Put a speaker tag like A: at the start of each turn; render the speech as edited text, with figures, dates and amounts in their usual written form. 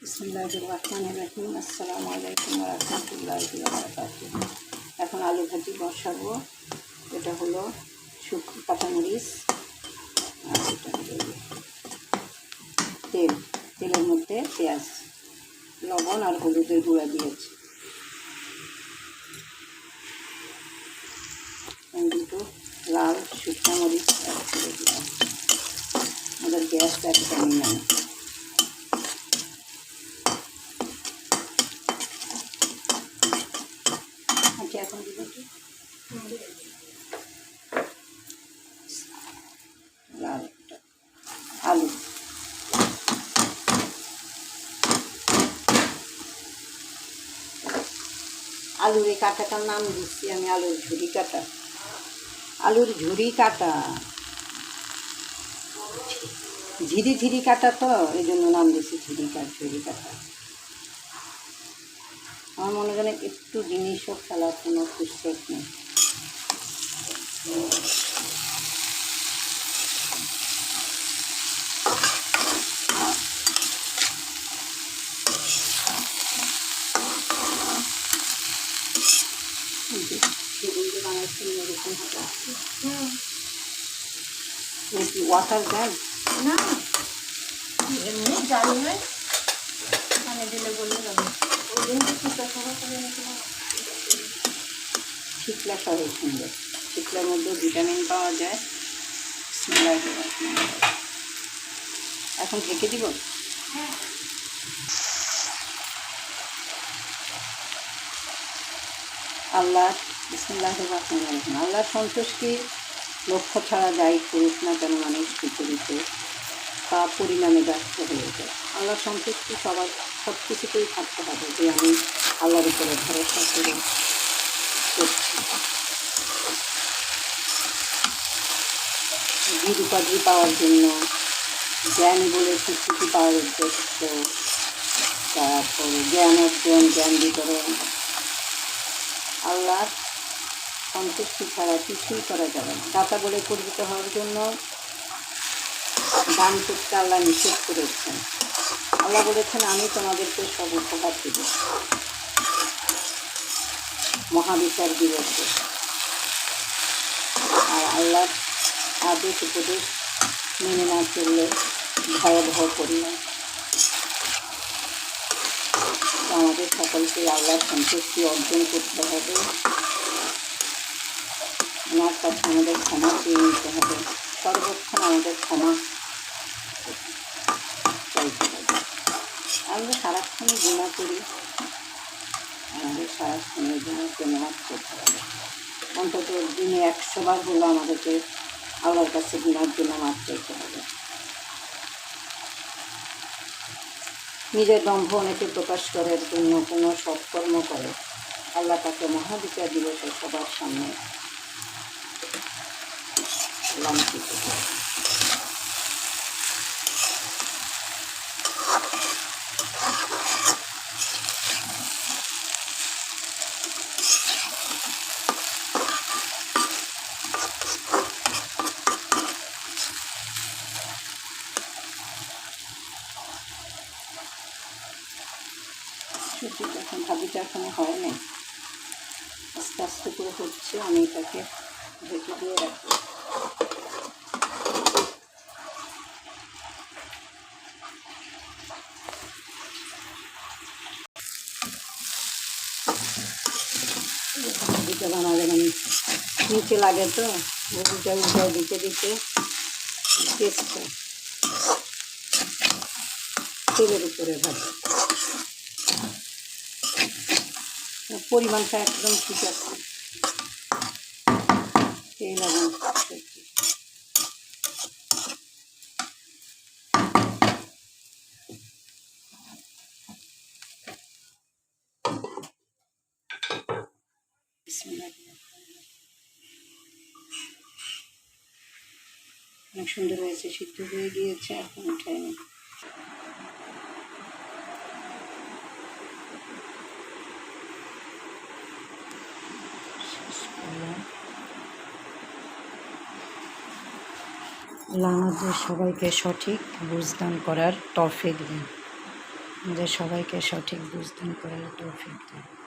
A: বিসমিল্লাহির রহমানির রহিম। আসসালামু আলাইকুম ওয়া রাহমাতুল্লাহি ওয়া বারাকাতুহু। এখন আলু ভাজি বসাবো। এটা হলো শুকনো কাঁচামরিচ আর এটা হলো তেলের মধ্যে পেঁয়াজ, লবণ আর হলুদের গুঁড়া দিয়েছি। দুটো লাল শুকনো মরিচ অ্যাড করে দিলাম। আমাদের গ্যাসটা একদমই নেই। এখন দিব লাল আলু, আলুর এই কাঁটাটার নাম দিচ্ছি আমি আলুর ঝুরি কাঁটা। আলুর ঝুরি কাঁটা, ঝিরি ঝিরি কাঁটা, তো এই জন্য নাম দিচ্ছি ঝুরি কাঁটা। আমার মনে করেন একটু জিনিসও ফেলার কোনো ফুসফুস নেই। সেগুলো বানাচ্ছি এরকম হবে। ওয়াটার দেন
B: না, এমনি জাল নয়, পানি দিলে বলে যাবে। ওই দিন কিছুটা সময় করে নিয়েছিলাম।
A: শিকলা সহজ সুন্দর, শিকলার মধ্যে ভিটামিন পাওয়া যায়। এখন ঢেকে দিব। আল্লাহ বিসমিল্লাহির রহমানির রহিম। আল্লাহর সন্তুষ্টির লক্ষ্য ছাড়া যাই করুক না কেন মানুষ বিপরীতে তা পরিণামে ব্যর্থ হয়ে যায়। আল্লাহর সন্তুষ্টি সবার সব কিছুতেই থাকতে হবে, যে আমি আল্লাহর উপরে ভরসা করে করছি। বীর উপাধি পাওয়ার জন্য, জ্ঞানী বলে স্বীকৃতি পাওয়ার উদ্দেশ্য, তারপরে জ্ঞান অর্জন, জ্ঞান বিতরণ, আল্লাহর সন্তুষ্টি ছাড়া কিছুই করা যাবে না। দাতা বলে পরিচিত হওয়ার জন্য দান করতে আল্লাহ নিষেধ করেছেন। আল্লাহ বলেছেন আমি তোমাদেরকে সব উপহার দেব মহাবিচার দিবসে। আর আল্লাহর আদেশ উপদেশ মেনে না চললে ভয়াবহ পরিণাম। আমাদের সকলকে আল্লাহর সন্তুষ্টি অর্জন করতে হবে। ওনার কাছে আমাদের ক্ষমা চেয়ে নিতে হবে, সর্বক্ষণ আমাদের ক্ষমা চাইতে হবে। আমরা সারাক্ষণই গুণা করি, আমাদের সারাক্ষণের গুণাকে মাফ করতে হবে। অন্তত দিনে 100 বার হলো আমাদেরকে আল্লাহর কাছে গুণার জন্য মাফ চাইতে হবে। নিজের দম্ভ অনেকে প্রকাশ করার জন্য কোনো সৎকর্ম করে, আল্লাহ তাকে মহাবিচার দিবসে সবার সামনে লাঞ্ছিত করে। সুচিটা এখন ভাবিটা এখনো হয় নাই, আস্তে আস্তে করে হচ্ছে। আমি এটাকে ঢেকে দিয়ে রাখবো। ভাবিটা বানালে মানে নিচে লাগে, তো গরুটা উল্টায় দিতে দিতে টেস্টটা তেলের উপরে ভাজি। পরিমাণটা একদম ঠিক আছে, তেল এবং সবজি। অনেক সুন্দর হয়েছে, সিদ্ধ হয়ে গিয়েছে। এখন উঠাই নি। আল্লাহ আমাদের সবাইকে সঠিক বুঝদান করার তৌফিক দিন। আমাদের সবাইকে সঠিক বুঝদান করার তৌফিক দেয়।